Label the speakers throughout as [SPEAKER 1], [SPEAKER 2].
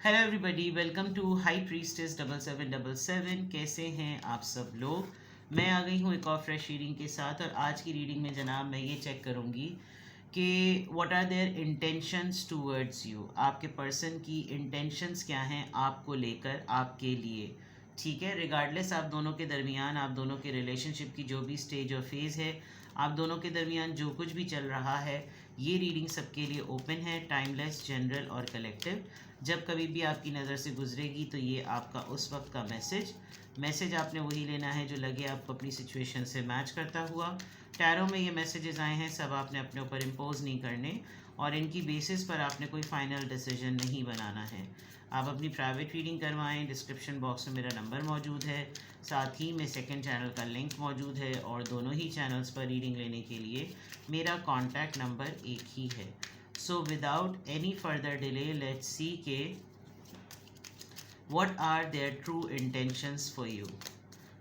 [SPEAKER 1] Hello everybody, welcome to high priestess 7777। कैसे हैं आप सब लोग। मैं आ गई हूँ एक और फ्रेश रीडिंग के साथ। और आज की रीडिंग में जनाब मैं ये चेक करूँगी कि what are their intentions towards you. आपके पर्सन की इंटेंशंस क्या हैं आपको लेकर, आपके लिए। ठीक है, रिगार्डलेस आप दोनों के दरमियान, आप दोनों के रिलेशनशिप की जो भी स्टेज और फेज़ है, आप दोनों के दरमियान जो कुछ भी चल रहा है, ये रीडिंग सबके लिए ओपन है, टाइमलेस, जनरल और कलेक्टिव। जब कभी भी आपकी नज़र से गुजरेगी तो ये आपका उस वक्त का मैसेज आपने वही लेना है जो लगे आपको अपनी सिचुएशन से मैच करता हुआ। टैरो में ये मैसेजेस आए हैं, सब आपने अपने ऊपर इम्पोज नहीं करने और इनकी बेसिस पर आपने कोई फाइनल डिसीजन नहीं बनाना है। आप अपनी प्राइवेट रीडिंग करवाएं। डिस्क्रिप्शन बॉक्स में मेरा नंबर मौजूद है, साथ ही में सेकंड चैनल का लिंक मौजूद है और दोनों ही चैनल्स पर रीडिंग लेने के लिए मेरा कॉन्टैक्ट नंबर एक ही है। So without any further delay, let's see के what are their true intentions for you.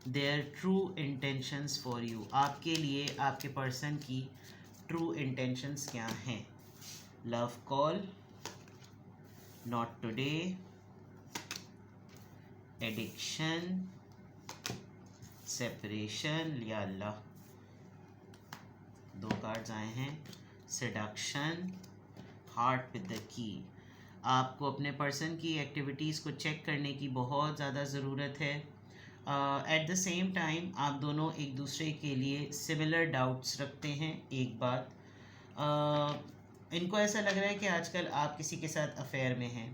[SPEAKER 1] Their true intentions for you. आपके लिए आपके पर्सन की true intentions क्या हैं। Love call, not today, addiction, separation, या अल्लाह, दो कार्ड्स आए हैं, seduction, heart with the key. आपको अपने पर्सन की एक्टिविटीज़ को चेक करने की बहुत ज़्यादा ज़रूरत है। एट द सेम टाइम आप दोनों एक दूसरे के लिए सिमिलर डाउट्स रखते हैं। एक बात, इनको ऐसा लग रहा है कि आजकल आप किसी के साथ अफेयर में हैं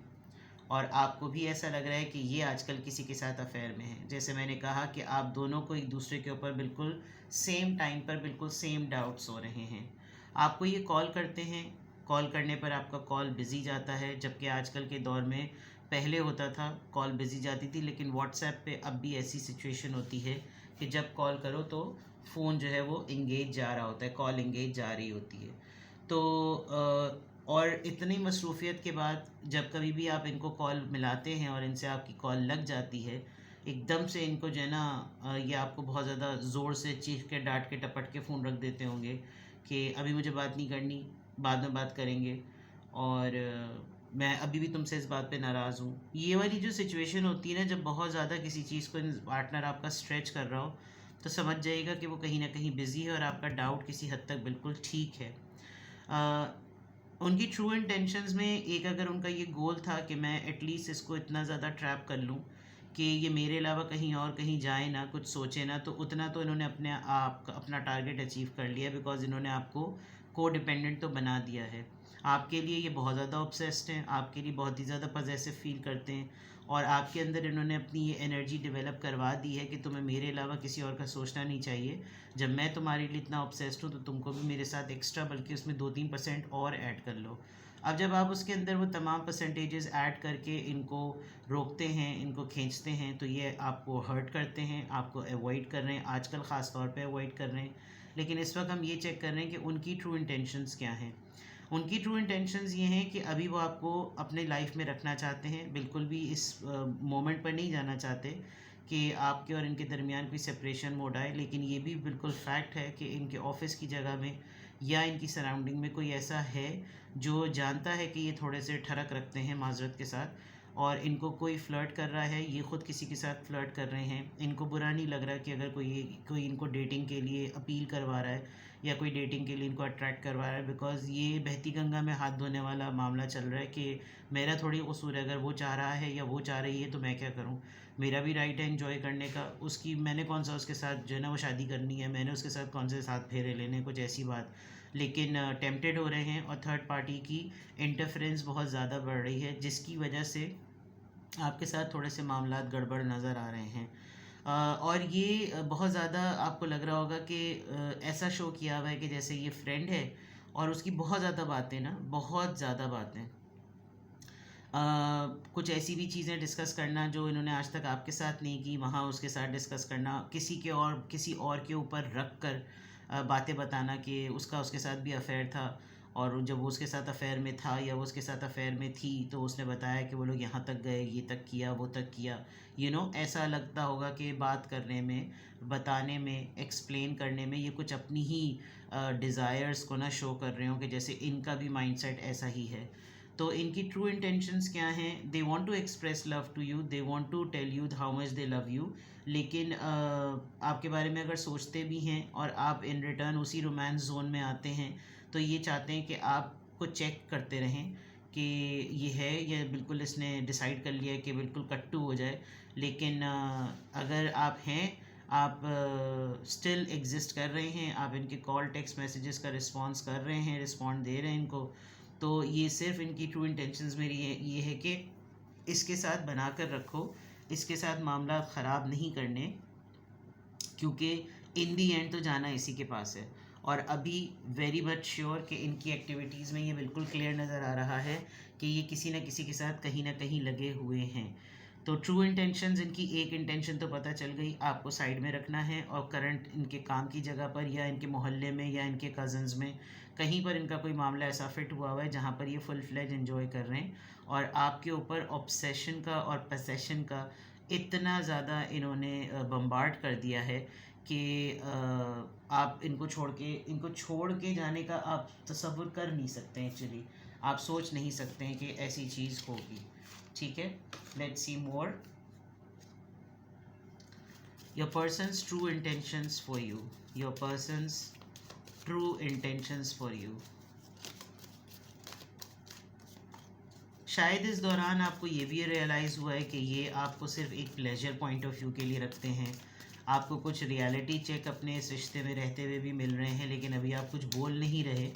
[SPEAKER 1] और आपको भी ऐसा लग रहा है कि ये आजकल किसी के साथ अफेयर में है। जैसे मैंने कहा कि आप दोनों को एक दूसरे के ऊपर बिल्कुल सेम टाइम पर बिल्कुल सेम डाउट्स हो रहे हैं। आपको ये कॉल करते हैं, कॉल करने पर आपका कॉल बिज़ी जाता है, जबकि आजकल के दौर में पहले होता था कॉल बिज़ी जाती थी, लेकिन व्हाट्सएप पे अब भी ऐसी सिचुएशन होती है कि जब कॉल करो तो फ़ोन जो है वो इंगेज जा रहा होता है, कॉल इंगेज जा रही होती है। तो और इतनी मसरूफ़ियत के बाद जब कभी भी आप इनको कॉल मिलाते हैं और इनसे आपकी कॉल लग जाती है, एकदम से इनको जो है ना ये आपको बहुत ज़्यादा ज़ोर से चीख के, डांट के, टपट के फ़ोन रख देते होंगे कि अभी मुझे बात नहीं करनी, बाद में बात करेंगे और मैं अभी भी तुमसे इस बात पे नाराज़ हूँ। ये वाली जो सिचुएशन होती है ना, जब बहुत ज़्यादा किसी चीज़ को पार्टनर आपका स्ट्रेच कर रहा हो, तो समझ जाइएगा कि वो कहीं ना कहीं बिज़ी है और आपका डाउट किसी हद तक बिल्कुल ठीक है। उनकी ट्रू इंटेंशंस में एक अगर उनका ये गोल था कि मैं एटलीस्ट इसको इतना ज़्यादा ट्रैप कर लूँ कि ये मेरे अलावा कहीं और कहीं जाए ना, कुछ सोचे ना, तो उतना तो इन्होंने अपना टारगेट अचीव कर लिया, बिकॉज इन्होंने आपको को डिपेंडेंट तो बना दिया है। आपके लिए ये बहुत ज़्यादा ऑब्सेस्ड हैं, आपके लिए बहुत ही ज़्यादा पजेसिव फील करते हैं और आपके अंदर इन्होंने अपनी ये एनर्जी डेवलप करवा दी है कि तुम्हें मेरे अलावा किसी और का सोचना नहीं चाहिए। जब मैं तुम्हारे लिए इतना ऑब्सेस्ड हूँ तो तुमको भी मेरे साथ एक्स्ट्रा, बल्कि उसमें 2-3% और ऐड कर लो। अब जब आप उसके अंदर वो तमाम परसेंटेजेस ऐड करके इनको रोकते हैं, इनको खींचते हैं, तो ये आपको हर्ट करते हैं, आपको अवॉइड कर रहे हैं, आजकल ख़ास तौर पे अवॉइड कर रहे हैं। लेकिन इस वक्त हम ये चेक कर रहे हैं कि उनकी ट्रू इंटेंशंस क्या हैं। उनकी ट्रू इंटेंशंस ये हैं कि अभी वो आपको अपने लाइफ में रखना चाहते हैं, बिल्कुल भी इस मोमेंट पर नहीं जाना चाहते कि आपके और इनके दरमियान कोई सेपरेशन मोड आए। लेकिन ये भी बिल्कुल फैक्ट है कि इनके ऑफिस की जगह में या इनकी सराउंडिंग में कोई ऐसा है जो जानता है कि ये थोड़े से ठरक रखते हैं माजरत के साथ, और इनको कोई फ्लर्ट कर रहा है, ये ख़ुद किसी के साथ फ्लर्ट कर रहे हैं। इनको बुरा नहीं लग रहा कि अगर कोई इनको डेटिंग के लिए अपील करवा रहा है या कोई डेटिंग के लिए इनको अट्रैक्ट करवा रहा है, बिकॉज़ ये बहती गंगा में हाथ धोने वाला मामला चल रहा है कि मेरा थोड़ी कसूर है, अगर वो चाह रहा है या वो चाह रही है तो मैं क्या करूं, मेरा भी राइट है एंजॉय करने का। उसकी मैंने कौन सा उसके साथ जो है ना वो शादी करनी है, मैंने उसके साथ कौन से साथ फेरे लेने, कुछ ऐसी बात। लेकिन टेम्प्टेड हो रहे हैं और थर्ड पार्टी की इंटरफेरेंस बहुत ज़्यादा बढ़ रही है, जिसकी वजह से आपके साथ थोड़े से मामलात गड़बड़ नज़र आ रहे हैं। और ये बहुत ज़्यादा आपको लग रहा होगा कि ऐसा शो किया हुआ है कि जैसे ये फ्रेंड है और उसकी बहुत ज़्यादा बातें ना, बहुत ज़्यादा बातें, कुछ ऐसी भी चीज़ें डिस्कस करना जो इन्होंने आज तक आपके साथ नहीं की, वहाँ उसके साथ डिस्कस करना, किसी और के ऊपर रख कर बातें बताना कि उसका उसके साथ भी अफेयर था, और जब वो उसके साथ अफेयर में था या वो उसके साथ अफेयर में थी तो उसने बताया कि वो लोग यहाँ तक गए, ये तक किया, वो तक किया। ऐसा लगता होगा कि बात करने में, बताने में, एक्सप्लेन करने में ये कुछ अपनी ही डिज़ायर्स को ना शो कर रहे हो कि जैसे इनका भी माइंडसेट ऐसा ही है। तो इनकी ट्रू इंटेंशंस क्या हैं? They want to express love to you, they want to tell you how much they love you, लेकिन आपके बारे में अगर सोचते भी हैं और आप इन रिटर्न उसी रोमांस जोन में आते हैं, तो ये चाहते हैं कि आपको चेक करते रहें कि ये है, या बिल्कुल इसने डिसाइड कर लिया है कि बिल्कुल कट्टू हो जाए। लेकिन अगर आप हैं, आप स्टिल एग्जिस्ट कर रहे हैं, आप इनके कॉल टेक्स्ट मैसेजेस का रिस्पॉन्स कर रहे हैं, रिस्पॉन्ड दे रहे हैं इनको, तो ये सिर्फ इनकी ट्रू इंटेंशंस मेरी ये है कि इसके साथ बना कर रखो, इसके साथ मामला ख़राब नहीं करने, क्योंकि इन दी एंड तो जाना इसी के पास है। और अभी वेरी मच श्योर कि इनकी एक्टिविटीज़ में ये बिल्कुल क्लियर नज़र आ रहा है कि ये किसी न किसी के साथ कहीं ना कहीं लगे हुए हैं। तो ट्रू इंटेंशंस, इनकी एक इंटेंशन तो पता चल गई, आपको साइड में रखना है और करंट इनके काम की जगह पर या इनके मोहल्ले में या इनके कज़न्स में कहीं पर इनका कोई मामला ऐसा फिट हुआ हुआ है जहाँ पर ये फुल फ्लेज एंजॉय कर रहे हैं, और आपके ऊपर ऑब्सेशन का और पोसेशन का इतना ज़्यादा इन्होंने बम्बार्ड कर दिया है कि आप इनको छोड़ के जाने का आप तसव्वुर कर नहीं सकते हैं। एक्चुअली आप सोच नहीं सकते हैं कि ऐसी चीज़ होगी। ठीक है, let's see more. Your persons true intentions for you, your persons true intentions for you. शायद इस दौरान आपको ये भी रियलाइज़ हुआ है कि ये आपको सिर्फ एक प्लेजर पॉइंट ऑफ व्यू के लिए रखते हैं, आपको कुछ रियलिटी चेक अपने इस रिश्ते में रहते हुए भी मिल रहे हैं, लेकिन अभी आप कुछ बोल नहीं रहे।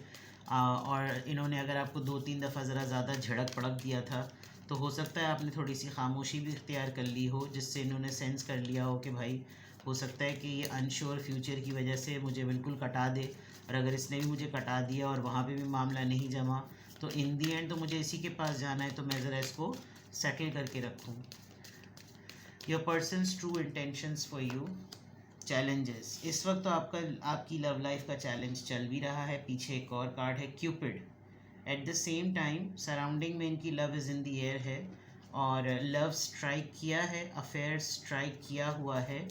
[SPEAKER 1] और इन्होंने अगर आपको 2-3 दफ़ा ज़रा ज़्यादा झड़क पड़क दिया था, तो हो सकता है आपने थोड़ी सी खामोशी भी इख्तियार कर ली हो, जिससे इन्होंने सेंस कर लिया हो कि भाई हो सकता है कि ये अनश्योर फ्यूचर की वजह से मुझे बिल्कुल कटा दे, और अगर इसने भी मुझे कटा दिया और वहाँ पे भी मामला नहीं जमा, तो इन दी एंड तो मुझे इसी के पास जाना है, तो मैं ज़रा इसको सेटल करके रखूँ। Your persons true intentions for you. Challenges, इस वक्त तो आपकी लव लाइफ का चैलेंज चल भी रहा है। पीछे एक और कार्ड है Cupid. At the same time surrounding में इनकी love is in the air है, और लव स्ट्राइक किया है, अफेयर स्ट्राइक किया हुआ है।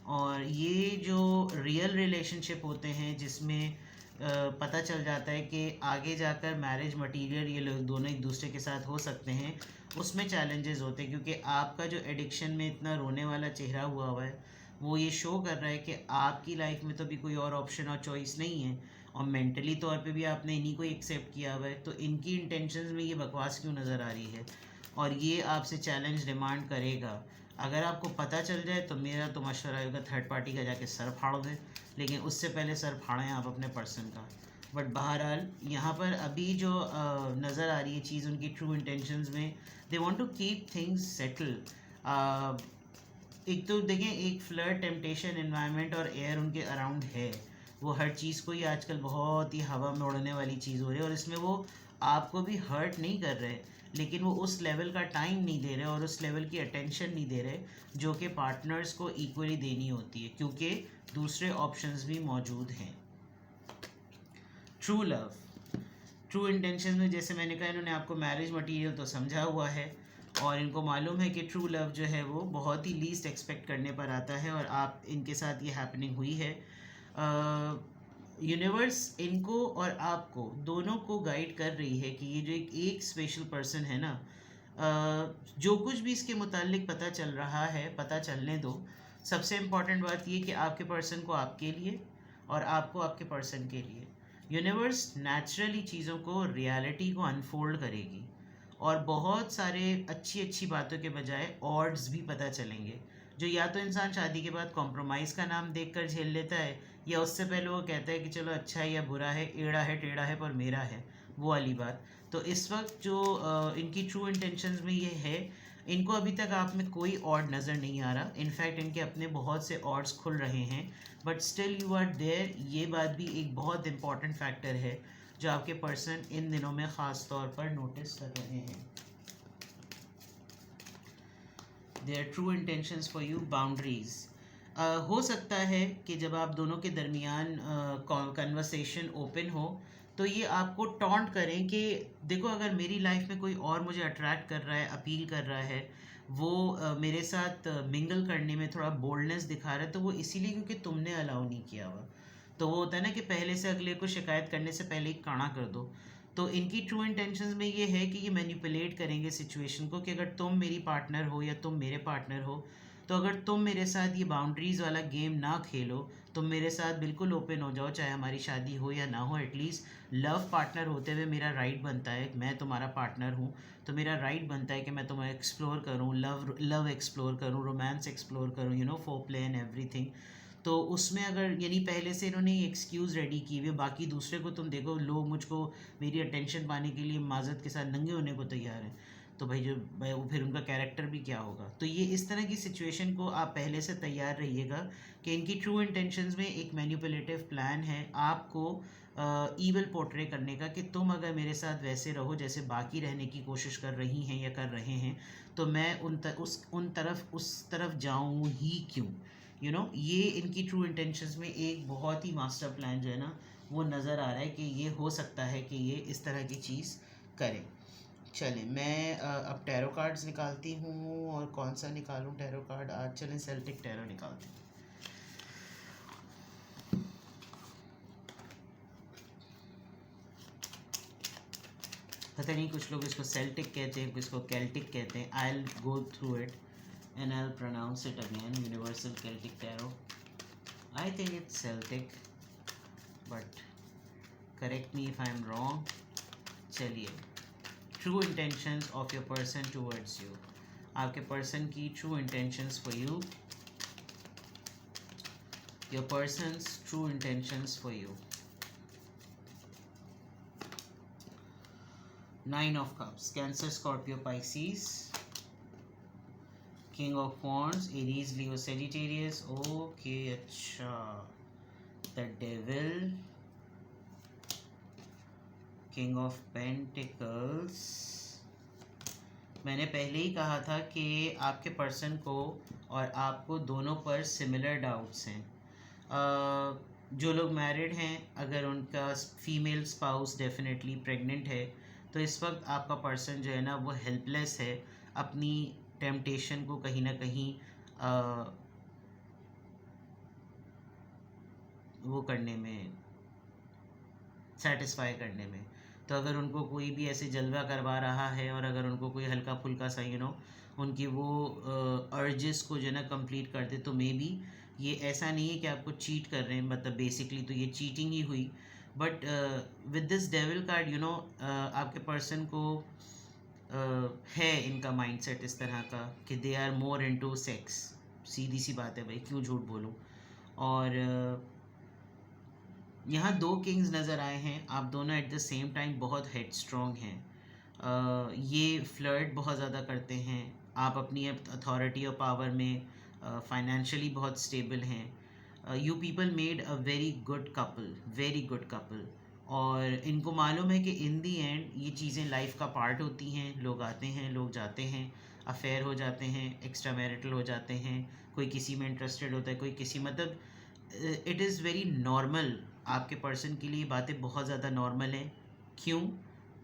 [SPEAKER 1] और ये जो रियल रिलेशनशिप होते हैं जिसमें पता चल जाता है कि आगे जाकर मैरिज मटेरियल ये लोग दोनों एक दूसरे के साथ हो सकते हैं, उसमें चैलेंजेस होते हैं, क्योंकि आपका जो एडिक्शन में इतना रोने वाला चेहरा हुआ है, वो ये शो कर रहा है कि आपकी लाइफ में तो भी कोई और ऑप्शन और चॉइस नहीं है, और मेंटली तौर पे भी आपने इन्हीं को एक्सेप्ट किया हुआ है। तो इनकी इंटेंशंस में ये बकवास क्यों नज़र आ रही है, और ये आपसे चैलेंज डिमांड करेगा। अगर आपको पता चल जाए तो मेरा तो मशवरा होगा थर्ड पार्टी का जाके सर फाड़ दें, लेकिन उससे पहले सर फाड़ें आप अपने पर्सन का। बट बहरहाल यहाँ पर अभी जो नज़र आ रही है चीज़ उनकी ट्रू इंटेंशंस में, they want to keep things settle. एक तो देखें, एक फ्लर्ट टेम्पटेशन एनवायरनमेंट और एयर उनके अराउंड है, वो हर चीज़ को ही आजकल बहुत ही हवा में उड़ने वाली चीज़ हो रही है, और इसमें वो आपको भी हर्ट नहीं कर रहे, लेकिन वो उस लेवल का टाइम नहीं दे रहे और उस लेवल की अटेंशन नहीं दे रहे जो कि पार्टनर्स को इक्वली देनी होती है, क्योंकि दूसरे ऑप्शंस भी मौजूद हैं। ट्रू लव, ट्रू इंटेंशन में जैसे मैंने कहा, इन्होंने आपको मैरिज मटेरियल तो समझा हुआ है, और इनको मालूम है कि ट्रू लव जो है वो बहुत ही लीस्ट एक्सपेक्ट करने पर आता है, और आप इनके साथ ये हैपनिंग हुई है। यूनिवर्स इनको और आपको दोनों को गाइड कर रही है कि ये जो एक स्पेशल पर्सन है ना, जो कुछ भी इसके मुतालिक पता चल रहा है पता चलने दो। सबसे इम्पॉर्टेंट बात ये कि आपके पर्सन को आपके लिए और आपको आपके पर्सन के लिए। यूनिवर्स नेचुरली चीज़ों को, रियलिटी को अनफोल्ड करेगी, और बहुत सारे अच्छी अच्छी बातों के बजाय ऑड्स भी पता चलेंगे, जो या तो इंसान शादी के बाद कॉम्प्रोमाइज़ का नाम देखकर झेल लेता है, या उससे पहले वो कहता है कि चलो अच्छा है या बुरा है, एड़ा है टेढ़ा है पर मेरा है, वो वाली बात। तो इस वक्त जो इनकी ट्रू इंटेंशंस में ये है, इनको अभी तक आप में कोई ऑड नज़र नहीं आ रहा, इनफैक्ट इनके अपने बहुत से ऑड्स खुल रहे हैं, but still you are there. ये बात भी एक बहुत इंपॉर्टेंट फैक्टर है जो आपके पर्सन इन दिनों में ख़ास तौर पर नोटिस कर रहे हैं। Their true intentions for you, boundaries. हो सकता है कि जब आप दोनों के दरमियान कन्वर्सेशन ओपन हो, तो ये आपको टॉन्ट करें कि देखो, अगर मेरी लाइफ में कोई और मुझे अट्रैक्ट कर रहा है, अपील कर रहा है, वो मेरे साथ मिंगल करने में थोड़ा बोल्डनेस दिखा रहा है, तो वो इसीलिए क्योंकि तुमने अलाउ नहीं किया हुआ। तो वो होता है ना कि पहले से अगले को शिकायत करने से पहले ही काना कर दो। तो इनकी ट्रू इंटेंशंस में ये है कि ये मैनिपुलेट करेंगे सिचुएशन को कि अगर तुम मेरी पार्टनर हो या तुम मेरे पार्टनर हो, तो अगर तुम मेरे साथ ये बाउंड्रीज़ वाला गेम ना खेलो, तुम मेरे साथ बिल्कुल ओपन हो जाओ, चाहे हमारी शादी हो या ना हो, एटलीस्ट लव पार्टनर होते हुए मेरा राइट बनता है, मैं तुम्हारा पार्टनर हूँ तो मेरा राइट बनता है कि मैं तुम्हें एक्सप्लोर करूँ, लव एक्सप्लोर करूँ, रोमांस एक्सप्लोर करूँ, फोर प्ले एंड एवरीथिंग। तो उसमें अगर यानी पहले से इन्होंने ये एक्सक्यूज़ रेडी की हुई, बाकी दूसरे को तुम देखो, लोग मुझको मेरी अटेंशन पाने के लिए माजत के साथ नंगे होने को तैयार हैं, तो भाई वो फिर उनका कैरेक्टर भी क्या होगा। तो ये इस तरह की सिचुएशन को आप पहले से तैयार रहिएगा कि इनकी ट्रू इंटेंशंस में एक मैनिपुलेटिव प्लान है आपको ईवल पोर्ट्रे करने का, कि तुम अगर मेरे साथ वैसे रहो जैसे बाकी रहने की कोशिश कर रही हैं या कर रहे हैं, तो मैं उस तरफ जाऊँ ही क्यों। ये इनकी ट्रू इंटेंशंस में एक बहुत ही मास्टर प्लान जो है ना, वो नज़र आ रहा है कि ये हो सकता है कि ये इस तरह की चीज़ करें। चलें, मैं अब टैरो कार्ड्स निकालती हूँ, और कौन सा निकालूँ टैरो कार्ड आज? चलें सेल्टिक टैरो निकालते हैं। पता नहीं, कुछ लोग इसको सेल्टिक कहते हैं, कुछ इसको केल्टिक कहते हैं। I will go through it and I'll pronounce it again. Universal Celtic Tarot. I think it's Celtic, but correct me if I'm wrong. चलिए, true intentions of your person towards you. आपके person की true intentions for you. Your person's true intentions for you. 9 of Cups. Cancer, Scorpio, Pisces. King of Wands, Aries, Leo, Sagittarius. Okay, अच्छा. The Devil, King of Pentacles. मैंने पहले ही कहा था कि आपके person को और आपको दोनों पर सिमिलर डाउट्स हैं। जो लोग मैरिड हैं, अगर उनका फीमेल स्पाउस डेफिनेटली प्रेग्नेंट है, तो इस वक्त आपका पर्सन जो है ना, वो हेल्पलेस है अपनी टेम्पटेशन को कहीं ना कहीं वो करने में, सेटिस्फाई करने में। तो अगर उनको कोई भी ऐसे जलवा करवा रहा है, और अगर उनको कोई हल्का फुल्का सा उनकी वो अर्जेस को जो है ना कंप्लीट कर दे, तो मे बी ये ऐसा नहीं है कि आपको चीट कर रहे हैं, मतलब बेसिकली तो ये चीटिंग ही हुई। But with this devil card आपके पर्सन को है इनका माइंडसेट इस तरह का कि they are more into sex. सीधी सी बात है भाई, क्यों झूठ बोलूं। और यहाँ 2 किंग्स नज़र आए हैं। आप दोनों एट द सेम टाइम बहुत हेड स्ट्रॉन्ग हैं। ये फ्लर्ट बहुत ज़्यादा करते हैं। आप अपनी अथॉरिटी और पावर में फाइनेंशियली बहुत स्टेबल हैं। You people made a very good couple, very good couple. और इनको मालूम है कि इन दी एंड ये चीज़ें लाइफ का पार्ट होती हैं। लोग आते हैं, लोग जाते हैं, अफेयर हो जाते हैं, एक्स्ट्रा मैरिटल हो जाते हैं, कोई किसी में इंटरेस्टेड होता है, कोई किसी, मतलब इट इज़ वेरी नॉर्मल। आपके पर्सन के लिए बातें बहुत ज़्यादा नॉर्मल हैं। क्यों?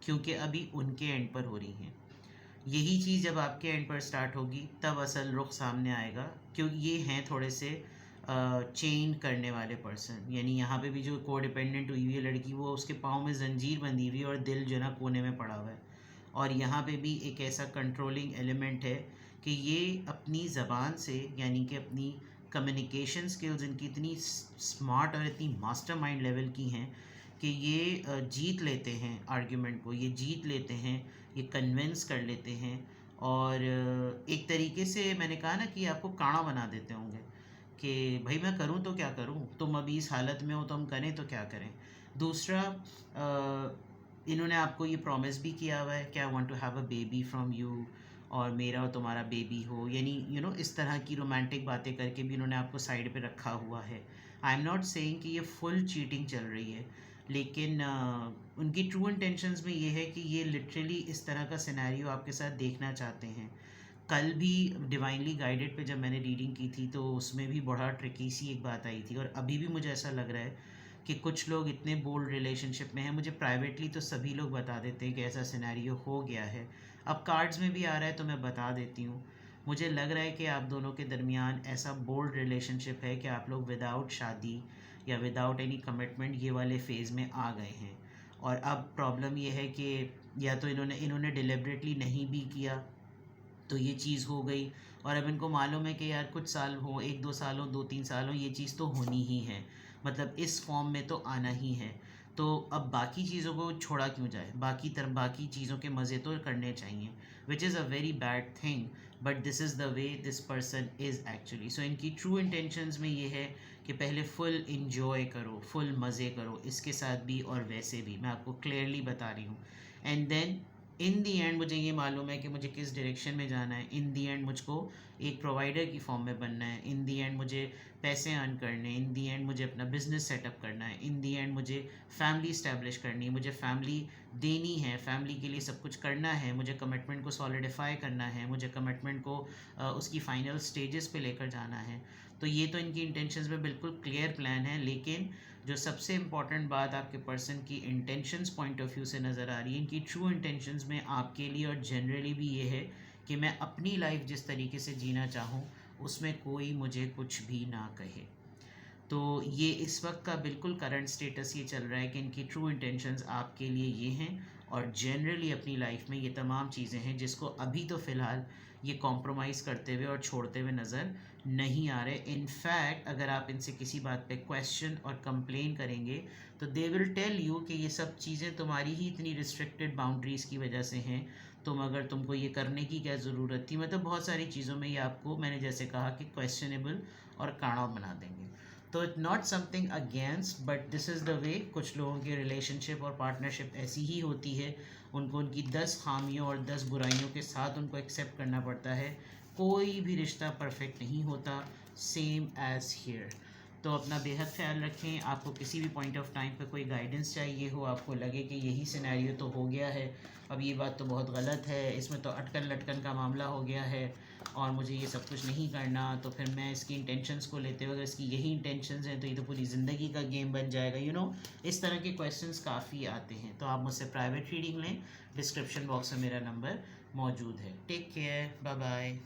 [SPEAKER 1] क्योंकि अभी उनके एंड पर हो रही हैं। यही चीज़ जब आपके एंड पर स्टार्ट होगी, तब असल रुख सामने आएगा। क्योंकि ये हैं थोड़े से चेन करने वाले पर्सन। यानी यहाँ पे भी जो को डिपेंडेंट हुई हुई है लड़की, वो उसके पाँव में जंजीर बंधी हुई है और दिल जो ना कोने में पड़ा हुआ है। और यहाँ पे भी एक ऐसा कंट्रोलिंग एलिमेंट है कि ये अपनी ज़बान से, यानी कि अपनी कम्युनिकेशन स्किल्स इनकी इतनी स्मार्ट और इतनी मास्टरमाइंड लेवल की हैं कि ये जीत लेते हैं आर्ग्यूमेंट को, ये जीत लेते हैं, ये कन्विंस कर लेते हैं। और एक तरीके से मैंने कहा ना कि आपको काढ़ा बना देते होंगे कि भाई मैं करूं तो क्या करूं, तुम अभी इस हालत में हो तो हम करें तो क्या करें। दूसरा, इन्होंने आपको ये प्रॉमिस भी किया हुआ है कि I want to have a baby from you, और मेरा और तुम्हारा बेबी हो। यानी इस तरह की रोमांटिक बातें करके भी इन्होंने आपको साइड पे रखा हुआ है। आई एम नॉट सेइंग कि ये फुल चीटिंग चल रही है, लेकिन उनकी ट्रू इंटेंशंस में ये है कि ये लिटरली इस तरह का सिनेरियो आपके साथ देखना चाहते हैं। कल भी डिवाइनली गाइडेड पे जब मैंने रीडिंग की थी, तो उसमें भी बड़ा ट्रिकी सी एक बात आई थी। और अभी भी मुझे ऐसा लग रहा है कि कुछ लोग इतने बोल्ड रिलेशनशिप में हैं, मुझे प्राइवेटली तो सभी लोग बता देते हैं कि ऐसा सिनेरियो हो गया है। अब कार्ड्स में भी आ रहा है तो मैं बता देती हूँ। मुझे लग रहा है कि आप दोनों के दरमियान ऐसा बोल्ड रिलेशनशिप है कि आप लोग विदाउट शादी या विदाउट एनी कमिटमेंट ये वाले फेज़ में आ गए हैं। और अब प्रॉब्लम ये है कि या तो इन्होंने डिलिबरेटली नहीं भी किया, तो ये चीज़ हो गई। और अब इनको मालूम है कि यार कुछ साल हो, 1-2 साल हो, 2-3 साल हो, ये चीज़ तो होनी ही है, मतलब इस फॉर्म में तो आना ही है। तो अब बाकी चीज़ों को छोड़ा क्यों जाए, बाकी चीज़ों के मज़े तो करने चाहिए, which is a very bad thing, but this is the way this person is actually. So इनकी ट्रू इंटेंशंस में ये है कि पहले फुल इंजॉय करो, फुल मज़े करो, इसके साथ भी और वैसे भी, मैं आपको क्लियरली बता रही हूँ। And then in the end मुझे ये मालूम है कि मुझे किस डायरेक्शन में जाना है। इन दी एंड मुझको एक प्रोवाइडर की फॉर्म में बनना है। इन दी एंड मुझे पैसे अर्न करने, इन दी एंड मुझे अपना बिजनेस सेटअप करना है, इन दी एंड मुझे फैमिली इस्टेब्लिश करनी है, मुझे फैमिली देनी है, फैमिली के लिए सब कुछ करना है, मुझे कमिटमेंट को सॉलिडिफाई करना है, मुझे कमिटमेंट को उसकी फाइनल स्टेजेस पे लेकर जाना है। तो ये तो इनकी इंटेंशंस में बिल्कुल क्लियर प्लान है, लेकिन जो सबसे इम्पॉर्टेंट बात आपके पर्सन की इंटेंशंस पॉइंट ऑफ व्यू से नज़र आ रही है, इनकी ट्रू इंटेंशंस में आपके लिए और जनरली भी ये है कि मैं अपनी लाइफ जिस तरीके से जीना चाहूँ उसमें कोई मुझे कुछ भी ना कहे। तो ये इस वक्त का बिल्कुल करंट स्टेटस ये चल रहा है कि इनकी ट्रू इंटेंशंस आपके लिए ये हैं, और जनरली अपनी लाइफ में ये तमाम चीज़ें हैं जिसको अभी तो फ़िलहाल ये कॉम्प्रोमाइज़ करते हुए और छोड़ते हुए नज़र नहीं आ रहे। इनफैक्ट अगर आप इनसे किसी बात पे क्वेश्चन और कंप्लेन करेंगे तो दे विल टेल यू कि ये सब चीज़ें तुम्हारी ही इतनी रिस्ट्रिक्टेड बाउंड्रीज़ की वजह से हैं, तुमको ये करने की क्या ज़रूरत थी, मतलब बहुत सारी चीज़ों में ये आपको, मैंने जैसे कहा, कि क्वेश्चनेबल और काड़ा बना देंगे। तो it not something against, but this is the वे कुछ लोगों की रिलेशनशिप और पार्टनरशिप ऐसी ही होती है। उनको उनकी 10 खामियों और 10 बुराइयों के साथ उनको एक्सेप्ट करना पड़ता है। कोई भी रिश्ता परफेक्ट नहीं होता, सेम एज़ हियर। तो अपना बेहद ख्याल रखें। आपको किसी भी पॉइंट ऑफ टाइम पे कोई गाइडेंस चाहिए हो, आपको लगे कि यही सिनेरियो तो हो गया है, अब ये बात तो बहुत गलत है, इसमें तो अटकन लटकन का मामला हो गया है और मुझे ये सब कुछ नहीं करना, तो फिर मैं इसकी इंटेंशंस को लेते हुए, अगर इसकी यही इंटेंशंस हैं तो ये तो पूरी ज़िंदगी का गेम बन जाएगा, इस तरह के क्वेश्चंस काफ़ी आते हैं। तो आप मुझसे प्राइवेट रीडिंग लें, डिस्क्रिप्शन बॉक्स में मेरा नंबर मौजूद है। Take care, bye bye.